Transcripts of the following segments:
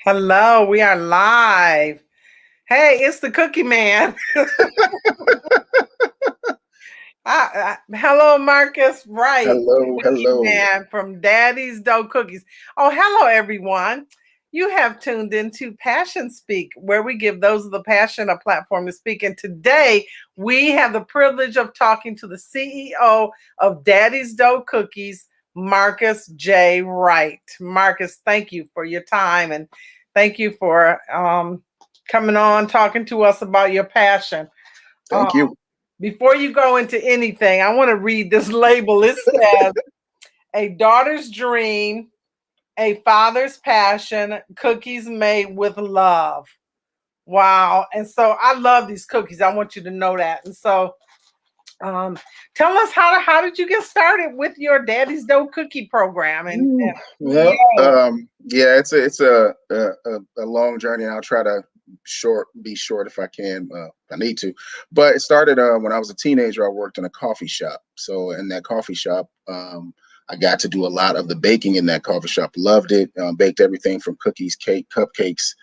Hello, we are live. Hey, it's the Cookie Man. Hello, Marcus Wright, the Hello, Cookie hello. Man from Daddy's Dough Cookies. Oh, hello, everyone. You have tuned into Passion Speak, where we give those of the passion a platform to speak. And today we have the privilege of talking to the CEO of Daddy's Dough Cookies, MarcQus J. Wright. Marcus, thank you for your time and thank you for coming on, talking to us about your passion. Um, Thank you. Before you go into anything, I want to read this label. It says, "A daughter's dream, a father's passion, cookies made with love." Wow. And so I love these cookies. I want you to know that. And so um, tell us how did you get started with your Daddy's Dough Cookie program and Ooh, well, CEO? yeah, it's a long journey, and I'll try to be short if I can. If I need to, but it started when I was a teenager. I worked in a coffee shop. So in that coffee shop, I got to do a lot of the baking in that coffee shop. Loved it. Baked everything from cookies, cake, cupcakes,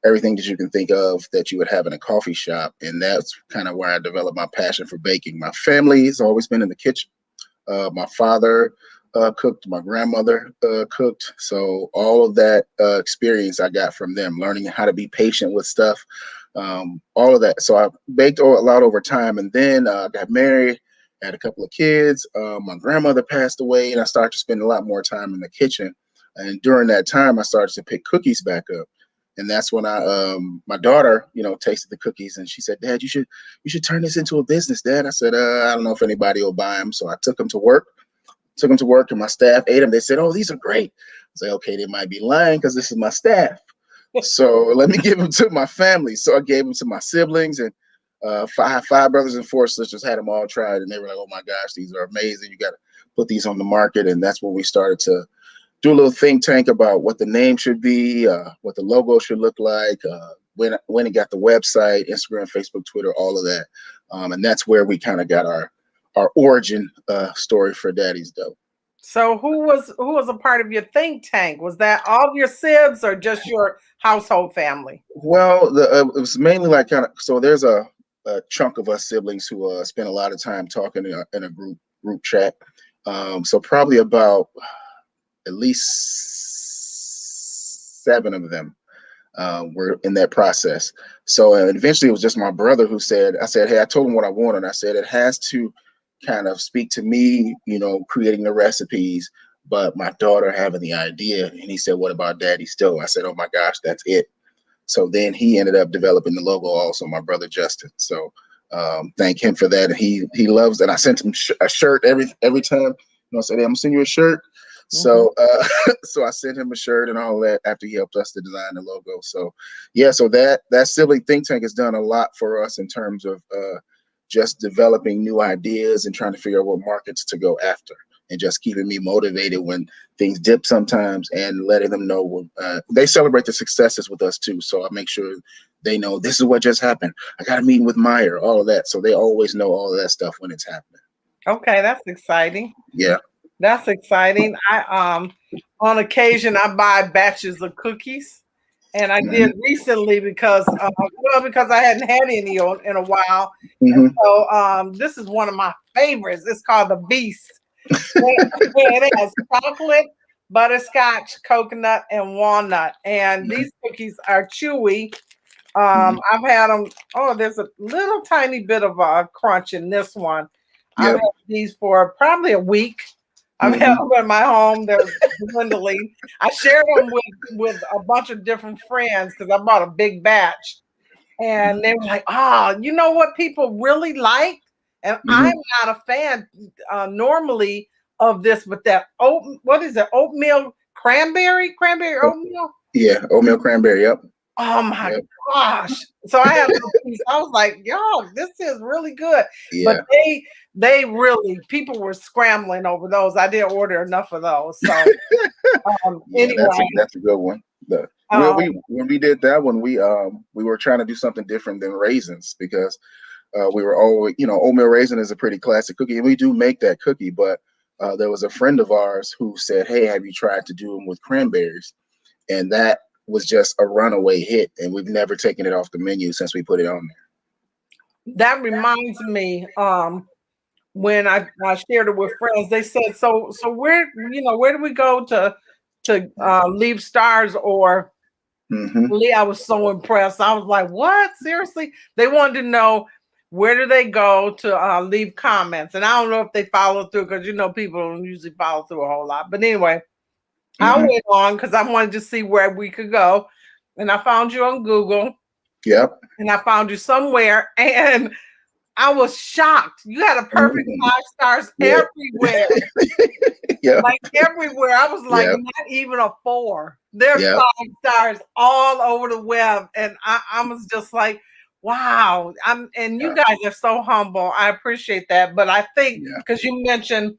everything that you can think of that you would have in a coffee shop. And that's kind of where I developed my passion for baking. My family has always been in the kitchen. My father cooked, my grandmother cooked. So all of that experience I got from them, learning how to be patient with stuff, all of that. So I baked a lot over time. And then got married, had a couple of kids. My grandmother passed away, and I started to spend a lot more time in the kitchen. And during that time, I started to pick cookies back up. And that's when my daughter, tasted the cookies, and she said, "Dad, you should turn this into a business, Dad." I said, "I don't know if anybody will buy them." So I took them to work, and my staff ate them. They said, "Oh, these are great." I said, "Okay, they might be lying because this is my staff. So let me give them to my family." So I gave them to my siblings, and five brothers and four sisters had them all tried, and they were like, "Oh my gosh, these are amazing. You got to put these on the market." And that's when we started to do a little think tank about what the name should be, what the logo should look like, when it got the website, Instagram, Facebook, Twitter, all of that. And that's where we kind of got our origin story for Daddy's Dough. So who was a part of your think tank? Was that all of your sibs or just your household family? Well, it was mainly like kind of, so there's a chunk of us siblings who spend a lot of time talking in a group chat. So probably about at least seven of them were in that process. So eventually it was just my brother who said, I said, "Hey," I told him what I wanted. I said, "It has to kind of speak to me, creating the recipes, but my daughter having the idea." And he said, "What about Daddy Still?" I said, "Oh my gosh, that's it." So then he ended up developing the logo also, my brother Justin. So thank him for that. He loves, and I sent him a shirt every time. I said, "Hey, I'm gonna send you a shirt." Mhm. So so I sent him a shirt and all that after he helped us to design the logo. So yeah, so that sibling think tank has done a lot for us in terms of just developing new ideas and trying to figure out what markets to go after, and just keeping me motivated when things dip sometimes, and letting them know when they celebrate the successes with us too. So I make sure they know this is what just happened. I got a meeting with Meyer, all of that. So they always know all of that stuff when it's happening. Okay, that's exciting. Yeah. That's exciting. I on occasion I buy batches of cookies, and I did Hmm. recently because I hadn't had any in a while. And Hmm. so this is one of my favorites. It's called the Beast. It has chocolate, butterscotch, coconut, and walnut. And these cookies are chewy. Hmm. I've had them. Oh, there's a little tiny bit of a crunch in this one. I've Yep. had these for probably a week. I've had Hmm. them in my home. They're dwindling. I shared them with a bunch of different friends because I bought a big batch, and they were like, "Ah, you know what people really like?" And I'm Hmm. not a fan normally of this, but that what is it? Oatmeal cranberry oatmeal. Yeah. Oatmeal cranberry. Yep. Oh my Yep. gosh. So I had a little piece. I was like, y'all, this is really good. But Yeah. they really people were scrambling over those. I didn't order enough of those. So Yeah. That's a anyway, that's a good one. um, We when we did that one, we were trying to do something different than raisins, because we were always, oatmeal raisin is a pretty classic cookie, and we do make that cookie. But there was a friend of ours who said, "Hey, have you tried to do them with cranberries?" And that was just a runaway hit, and we've never taken it off the menu since we put it on there. That reminds me, when I shared it with friends, they said, so where, where do we go to leave stars or Lee? I was so impressed. I was like, what? Seriously? They wanted to know, where do they go to leave comments? And I don't know if they follow through, because people don't usually follow through a whole lot. But anyway, I went on because I wanted to see where we could go. And I found you on Google. Yep. And I found you somewhere, and I was shocked. You had a perfect 5 stars everywhere. Yep. Like everywhere. I was like, not even a 4. There's 5 stars all over the web. And I was just like, wow. And you guys are so humble. I appreciate that. But I think because you mentioned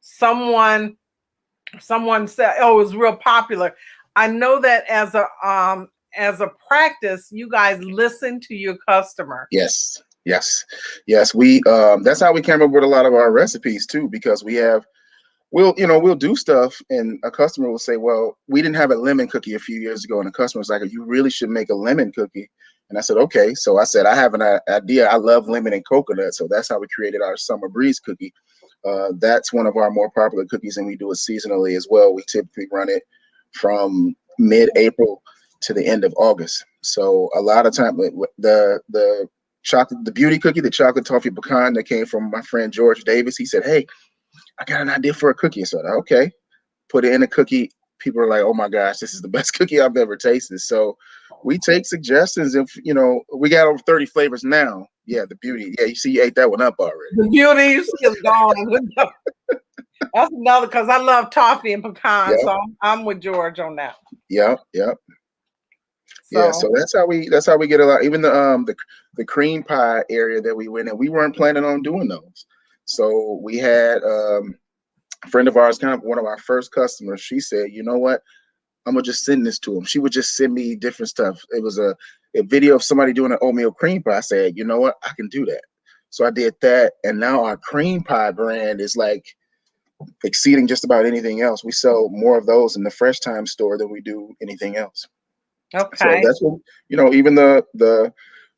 someone said, oh, it was real popular. I know that as a practice, you guys listen to your customer. Yes. We that's how we came up with a lot of our recipes too, because we'll do stuff and a customer will say, well, we didn't have a lemon cookie a few years ago, and the customer was like, you really should make a lemon cookie. And I said, okay. So I said, I have an idea. I love lemon and coconut. So that's how we created our Summer Breeze cookie. That's one of our more popular cookies, and we do it seasonally as well. We typically run it from mid-April to the end of August. So a lot of time, the beauty cookie, the chocolate toffee pecan that came from my friend George Davis, he said, hey, I got an idea for a cookie. So okay, put it in a cookie. People are like, oh my gosh, this is the best cookie I've ever tasted. So we take suggestions. If we got over 30 flavors now. Yeah, the beauty. Yeah, you see, you ate that one up already. The beauty is gone. That's another, because I love toffee and pecan. So I'm with George on that. Yep. So that's how we get a lot. Even the cream pie area that we went in, we weren't planning on doing those. So we had a friend of ours, kind of one of our first customers. She said, you know what? I'm gonna just send this to him. She would just send me different stuff. It was a video of somebody doing an oatmeal cream pie. I said, you know what? I can do that. So I did that, and now our cream pie brand is like exceeding just about anything else. We sell more of those in the Fresh Time store than we do anything else. Okay. So that's what, even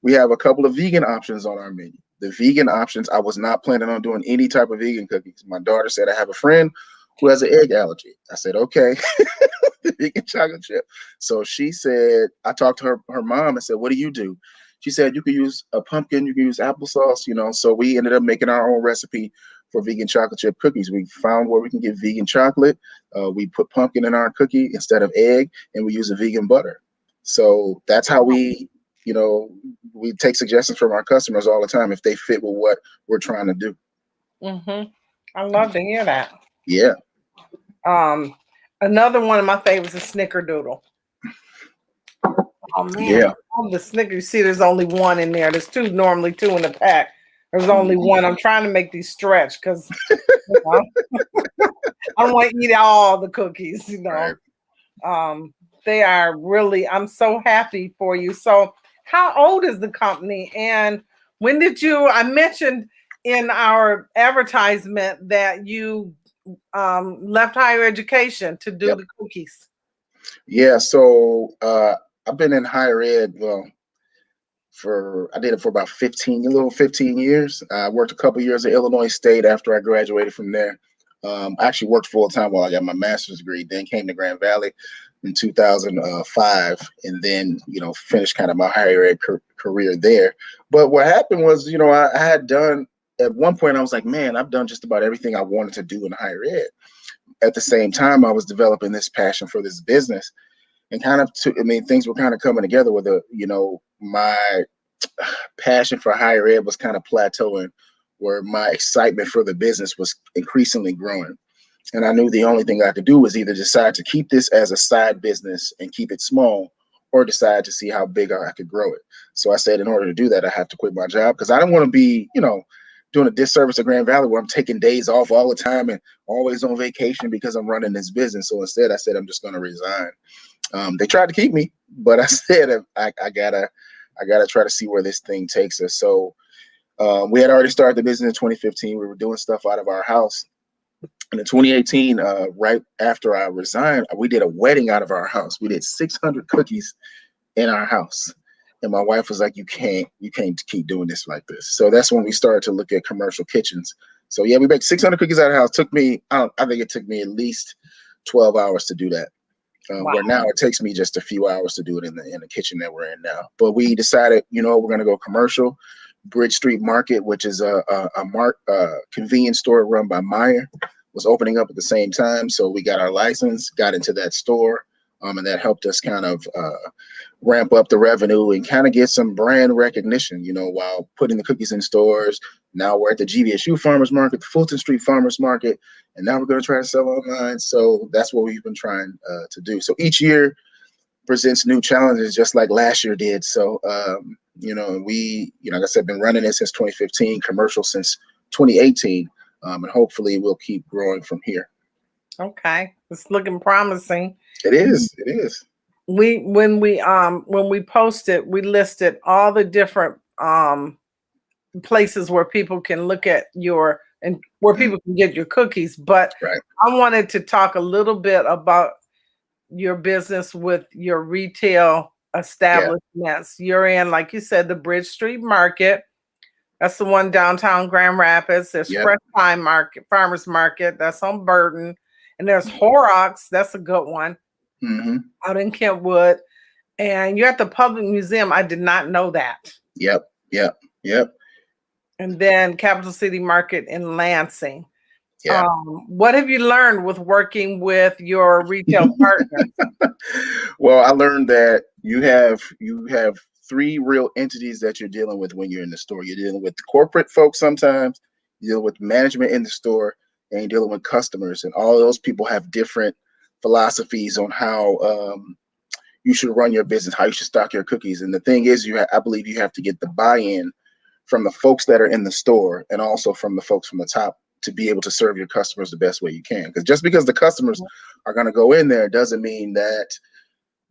we have a couple of vegan options on our menu. The vegan options, I was not planning on doing any type of vegan cookies. My daughter said, I have a friend who has an egg allergy. I said, okay, vegan chocolate chip. So she said, I talked to her mom and said, what do you do? She said, you can use a pumpkin, you can use applesauce, So we ended up making our own recipe for vegan chocolate chip cookies. We found where we can get vegan chocolate. We put pumpkin in our cookie instead of egg, and we use a vegan butter. So that's how we take suggestions from our customers all the time if they fit with what we're trying to do. I love to hear that. Yeah. Another one of my favorites is Snickerdoodle. Oh man, yeah. The Snicker. You see, there's only one in there. There's normally two in the pack. There's only one. I'm trying to make these stretch because I don't want to eat all the cookies. Right. They are really. I'm so happy for you. So, how old is the company, and when did you? I mentioned in our advertisement that you left higher education to do the cookies. Yeah. So I've been in higher ed. Well, I did it for about 15 years. I worked a couple years at Illinois State after I graduated from there. I actually worked full time while I got my master's degree, then came to Grand Valley in 2005, and then, finished kind of my higher ed career there. But what happened was, I had done, at one point I was like, man, I've done just about everything I wanted to do in higher ed. At the same time, I was developing this passion for this business, and things were kind of coming together with my passion for higher ed was kind of plateauing, where my excitement for the business was increasingly growing. And I knew the only thing I could do was either decide to keep this as a side business and keep it small, or decide to see how big I could grow it. So I said, in order to do that, I have to quit my job, because I don't want to be, doing a disservice to Grand Valley where I'm taking days off all the time and always on vacation because I'm running this business. So instead I said, I'm just going to resign. They tried to keep me, but I said, I gotta try to see where this thing takes us. So we had already started the business in 2015. We were doing stuff out of our house. And in 2018, right after I resigned, we did a wedding out of our house. We did 600 cookies in our house. And my wife was like, you can't keep doing this like this. So that's when we started to look at commercial kitchens. So yeah, we baked 600 cookies out of the house. Took me, I think it took me at least 12 hours to do that. Wow. Where now it takes me just a few hours to do it in the kitchen that we're in now. But we decided, we're going to go commercial. Bridge Street Market, which is a convenience store run by Meijer, was opening up at the same time. So we got our license, got into that store, and that helped us kind of ramp up the revenue and kind of get some brand recognition, while putting the cookies in stores. Now we're at the GVSU Farmers Market, the Fulton Street Farmers Market, and now we're going to try to sell online. So that's what we've been trying to do. So each year presents new challenges, just like last year did. So, we, like I said, been running it since 2015, commercial since 2018, and hopefully we'll keep growing from here. Okay, it's looking promising. It is. It is. When we posted, we listed all the different places where people can look at and where people can get your cookies. But Right. I wanted to talk a little bit about your business with your retail establishments. You're in, like you said, the Bridge Street Market. That's the one downtown Grand Rapids. There's Fresh Time Market, Farmers Market. That's on Burton. And there's Horrocks. That's a good one. Mm-hmm. Out in Kentwood. And you're at the Public Museum. I did not know that. Yep. And then Capital City Market in Lansing. Yeah. What have you learned with working with your retail partners? Well, I learned that you have three real entities that you're dealing with when you're in the store. You're dealing with the corporate folks sometimes, you're dealing with management in the store, and you're dealing with customers. And all of those people have different philosophies on how you should run your business, how you should stock your cookies. And the thing is, I believe you have to get the buy-in from the folks that are in the store and also from the folks from the top to be able to serve your customers the best way you can. Because just because the customers are going to go in there doesn't mean that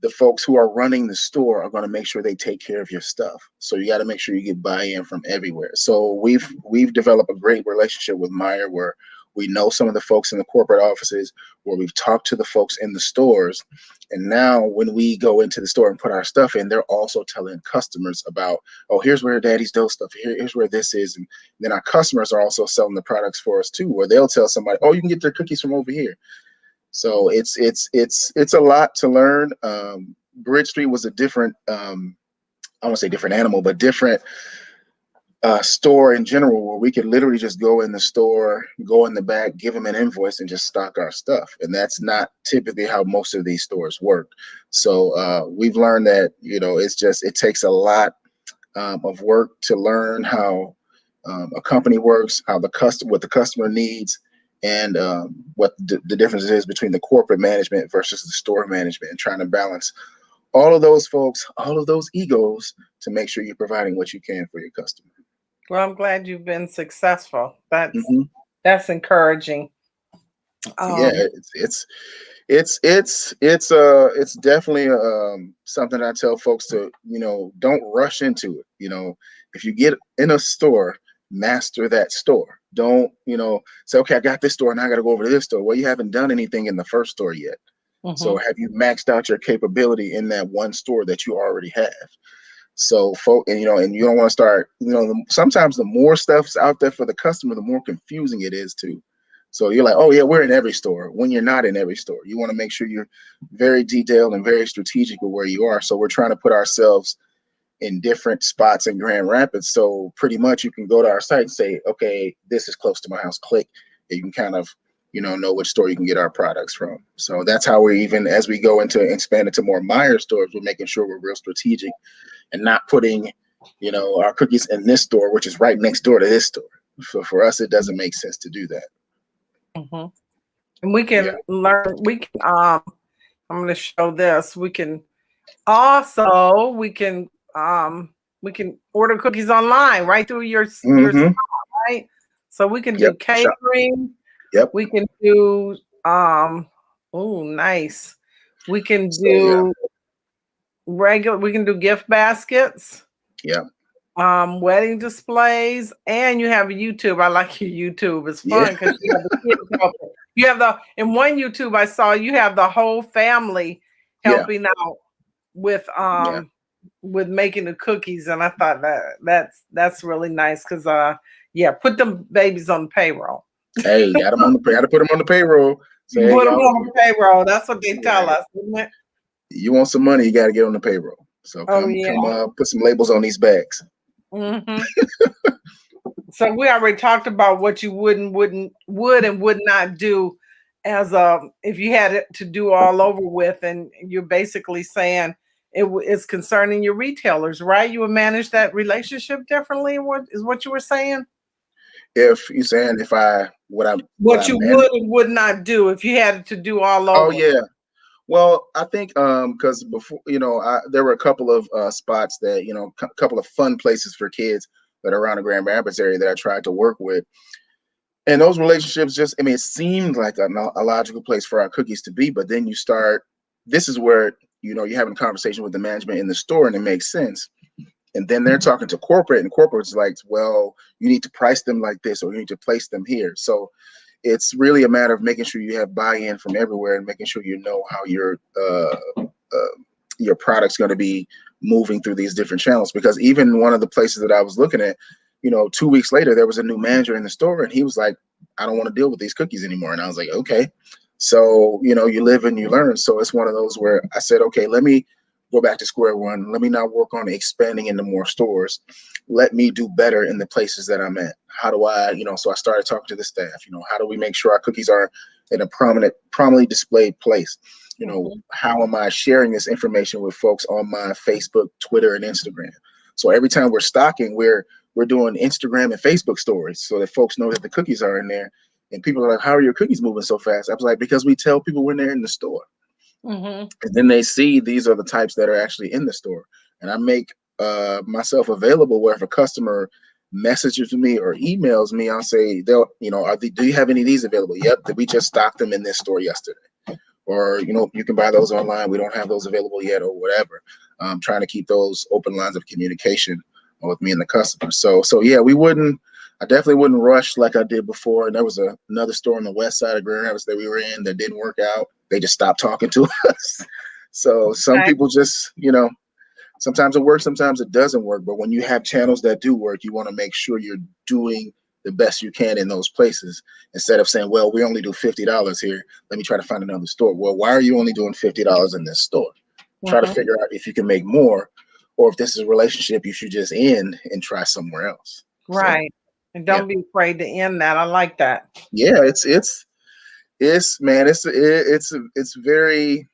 the folks who are running the store are going to make sure they take care of your stuff. So you got to make sure you get buy-in from everywhere. So we've developed a great relationship with Meijer, where we know some of the folks in the corporate offices, where we've talked to the folks in the stores. And now when we go into the store and put our stuff in, they're also telling customers about, oh, here's where Daddy's Dough stuff, here's where this is. And then our customers are also selling the products for us too, where they'll tell somebody, oh, you can get their cookies from over here. So it's a lot to learn. Bridge Street was a different, I won't say different animal, but different store in general, where we could literally just go in the store, go in the back, give them an invoice, and just stock our stuff. And that's not typically how most of these stores work. So we've learned that, it takes a lot of work to learn how a company works, what the customer needs, and what the difference is between the corporate management versus the store management, and trying to balance all of those folks, all of those egos, to make sure you're providing what you can for your customer. Well, I'm glad you've been successful. That's encouraging. Yeah, it's definitely something I tell folks to, don't rush into it. If you get in a store, master that store. Don't, say, okay, I got this store and I got to go over to this store. Well, you haven't done anything in the first store yet. So have you maxed out your capability in that one store that you already have? So, and you don't want to start, sometimes the more stuff's out there for the customer, the more confusing it is too. So you're like, oh yeah, we're in every store, when you're not in every store. You want to make sure you're very detailed and very strategic with where you are. So we're trying to put ourselves in different spots in Grand Rapids. So pretty much you can go to our site and say, okay, this is close to my house, click, and you can kind of, know which store you can get our products from. So that's how we're, even as we go into expand into more Meijer stores, we're making sure we're real strategic and not putting, our cookies in this store, which is right next door to this store. So for us, it doesn't make sense to do that. And we can learn, I'm going to show this. We can also, we can order cookies online right through your spot, right? So we can do catering. We can do, oh, nice. We can do we can do gift baskets. Wedding displays, and you have YouTube. I like your YouTube. It's fun because you have the kids helping. You have in one YouTube I saw you have the whole family Yeah, helping out with yeah. making the cookies, and I thought that's really nice because yeah, put them babies on the payroll. Hey, got them on the got to put them on the payroll. Say, hey, Put them y'all, on the payroll. That's what they tell yeah, us, isn't it? you want some money, you got to get on the payroll. So Oh come, yeah. put some labels on these bags. Hmm. So we already talked about what you would and would not do as if you had it to do all over with, and you're basically saying it's concerning your retailers, right? You would manage that relationship differently. What is what you were saying? If you saying if I what I What you manage. would and would not do if you had it to do all Oh over. yeah. Well, I think because before there were a couple of spots that couple of fun places for kids that are around the Grand Rapids area that I tried to work with, and those relationships just I mean it seemed like a logical place for our cookies to be, but then you start this is where you're having a conversation with the management in the store and it makes sense, and then they're talking to corporate and corporate's like, well, you need to price them like this or you need to place them here. So it's really a matter of making sure you have buy-in from everywhere and making sure you know how your product's going to be moving through these different channels. Because even one of the places that I was looking at, 2 weeks later, there was a new manager in the store, and he was like, "I don't want to deal with these cookies anymore." And I was like, "Okay." So you live and you learn. So it's one of those where I said, "Okay, let me go back to square one. Let me now work on expanding into more stores. Let me do better in the places that I'm at. How do I, so I started talking to the staff, how do we make sure our cookies are in a prominently displayed place? Mhm. How am I sharing this information with folks on my Facebook, Twitter, and Instagram? So every time we're stocking, we're doing Instagram and Facebook stories so that folks know that the cookies are in there. And people are like, "How are your cookies moving so fast?" I was like, "Because we tell people when they're in the store." Mhm. And then they see these are the types that are actually in the store, and I make myself available where if a customer messages me or emails me, I'll say do you have any of these available? Yep, we just stocked them in this store yesterday, or you can buy those online, we don't have those available yet, or whatever. Trying to keep those open lines of communication with me and the customer. So yeah, I definitely wouldn't rush like I did before. And there was another store on the west side of Grand Rapids that we were in that didn't work out. They just stopped talking to us. So some Okay. people just, sometimes it works, sometimes it doesn't work. But when you have channels that do work, you want to make sure you're doing the best you can in those places instead of saying, well, we only do $50 here. Let me try to find another store. Well, why are you only doing $50 in this store? Try to Mhm. figure out if you can make more, or if this is a relationship you should just end and try somewhere else. So Right. And yeah, don't be afraid to end that. I like that. yeah, it's man, it's very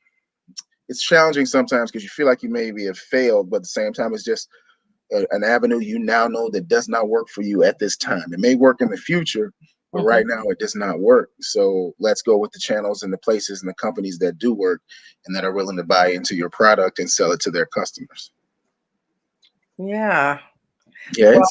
it's challenging sometimes because you feel like you maybe have failed, but at the same time, it's just an avenue you now know that does not work for you at this time. It may work in the future, but right Mhm. now it does not work. So let's go with the channels and the places and the companies that do work and that are willing to buy into your product and sell it to their customers. Yeah. Yeah, Well,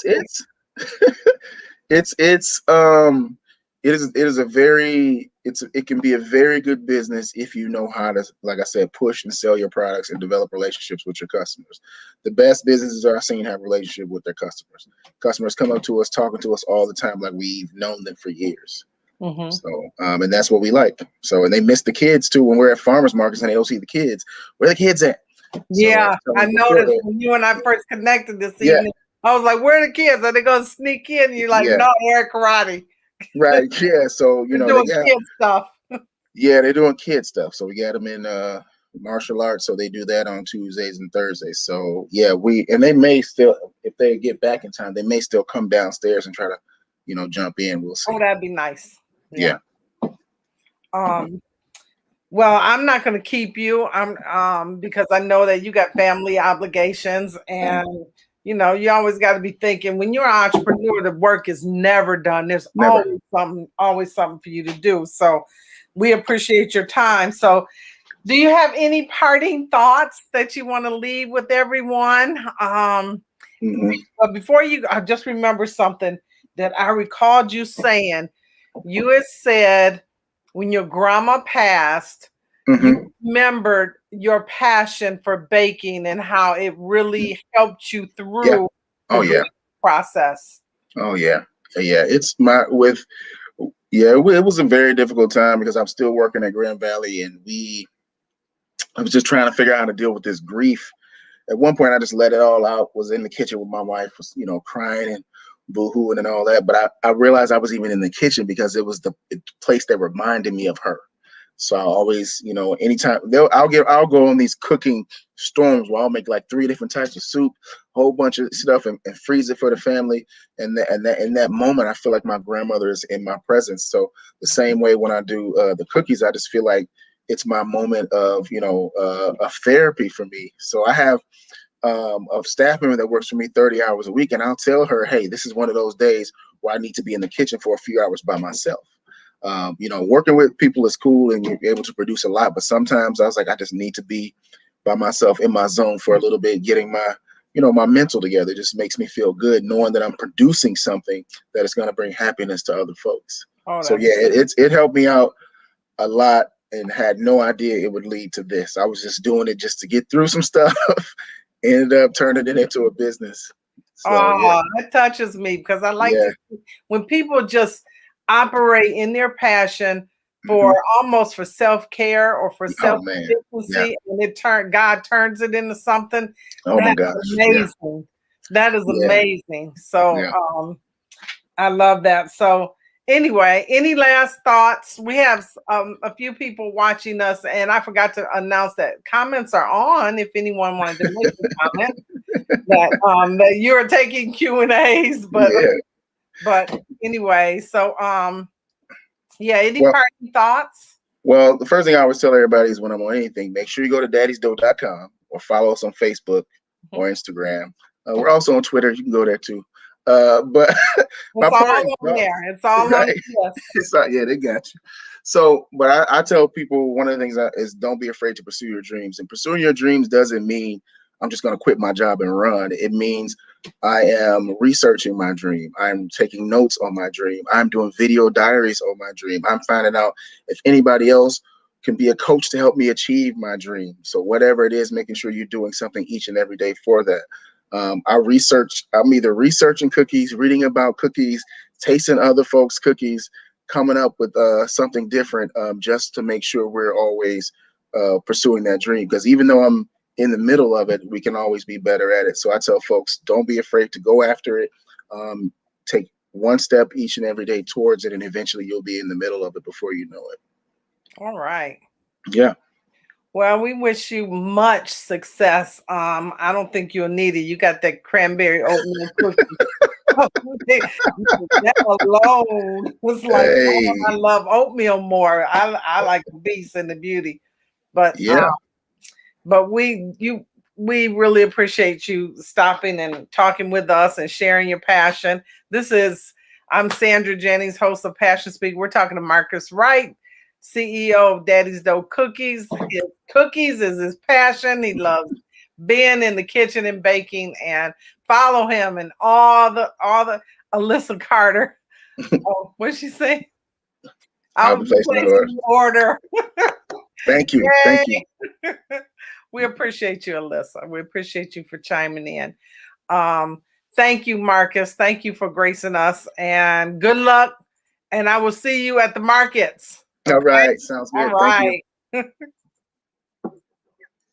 it's it's um it is a very it can be a very good business if you know how to, like I said, push and sell your products and develop relationships with your customers. The best businesses I've seen have a relationship with their customers. Customers come up to us talking to us all the time like we've known them for years. mhm. So and that's what we like. So and they miss the kids too when we're at farmers markets and they don't see the kids. Where the kids at? So I Yeah, was telling I them before noticed that. when you and I first connected this Yeah, evening. I was like, "Where are the kids? Are they going to sneak in?" And you're like, yeah, "No, they're at karate. right. Yeah. So They're they doing got kid stuff." yeah, they're doing kid stuff. So we got them in martial arts. So they do that on Tuesdays and Thursdays. So yeah, and they may still, if they get back in time, they may still come downstairs and try to, jump in. We'll Oh, see. that'd be nice. Yeah. Yeah. Um. Well, I'm not going to keep you. I'm because I know that you got family obligations, and you always got to be thinking when you're an entrepreneur, the work is never done. There's Never. always something for you to do. So we appreciate your time. So do you have any parting thoughts that you want to leave with everyone? Hmm. But before you, I just remember something that I recalled you saying. You had said when your grandma passed, you Hmm. remembered your passion for baking and how it really helped you Yeah. through the Oh grief yeah. process. Oh yeah. Yeah. It's my with Yeah, it was a very difficult time because I'm still working at Grand Valley, and I was just trying to figure out how to deal with this grief. At one point, I just let it all out. Was in the kitchen with my wife, was crying and boohooing and all that. But I realized I was even in the kitchen because it was the place that reminded me of her. So I always, anytime I'll go on these cooking storms where I'll make like 3 different types of soup, a whole bunch of stuff, and freeze it for the family. And in that moment, I feel like my grandmother is in my presence. So the same way when I do the cookies, I just feel like it's my moment of of therapy for me. So I have a staff member that works for me 30 hours a week, and I'll tell her, hey, this is one of those days where I need to be in the kitchen for a few hours by myself. Working with people is cool and you're able to produce a lot, but sometimes I was like, I just need to be by myself in my zone for a little bit, getting my mental together. It just makes me feel good knowing that I'm producing something that is going to bring happiness to other folks. Oh, So yeah, it helped me out a lot, and had no idea it would lead to this. I was just doing it just to get through some stuff. Ended up turning it into a business. So yeah, oh, that touches me because I like yeah. to when people just operate in their passion for Hmm. almost for self-care or for Oh man, yeah. self-sufficiency, and God turns it into something. Oh my That's gosh, yeah, amazing. That is yeah, amazing. So yeah. I love that. So anyway, any last thoughts? We have a few people watching us, and I forgot to announce that comments are on. If anyone wanted to make a comment, that you're taking Q&As, Yeah. but anyway, so yeah, any Well, parting thoughts? well, the first thing I always tell everybody is when I'm on anything, make sure you go to daddysdough.com or follow us on Facebook or Instagram. We're also on Twitter. You can go there too. But my It's parting all on thoughts, there. It's all on right? the list. It's not, yeah, they got you. So, but I tell people one of the things is don't be afraid to pursue your dreams. And pursuing your dreams doesn't mean I'm just going to quit my job and run. It means I am researching my dream. I'm taking notes on my dream. I'm doing video diaries on my dream. I'm finding out if anybody else can be a coach to help me achieve my dream. So whatever it is, making sure you're doing something each and every day for that. I'm either researching cookies, reading about cookies, tasting other folks' cookies, coming up with something different, just to make sure we're always pursuing that dream. Because even though I'm in the middle of it, we can always be better at it. So I tell folks, don't be afraid to go after it. Take one step each and every day towards it, and eventually you'll be in the middle of it before you know it. All right. Yeah. Well, we wish you much success. I don't think you'll need it. You got that cranberry oatmeal cookie. That alone was like, oh, Hey. I love oatmeal more. I like the Beast and the Beauty, but Yeah. we really appreciate you stopping and talking with us and sharing your passion. I'm Sandra Jennings, host of Passion Speak. We're talking to MarcQus Wright, CEO of Daddy's Dough Cookies. His cookies is his passion. He loves being in the kitchen and baking. And follow him and all the Alyssa Carter. Oh, what'd she say? I'll I'll be be placing an order. placing the order. Thank you. Thank you. Yay! We appreciate you, Alyssa. We appreciate you for chiming in. Thank you, MarcQus. Thank you for gracing us, and good luck. And I will see you at the markets. All Okay. right. Sounds All good. Thank you. right.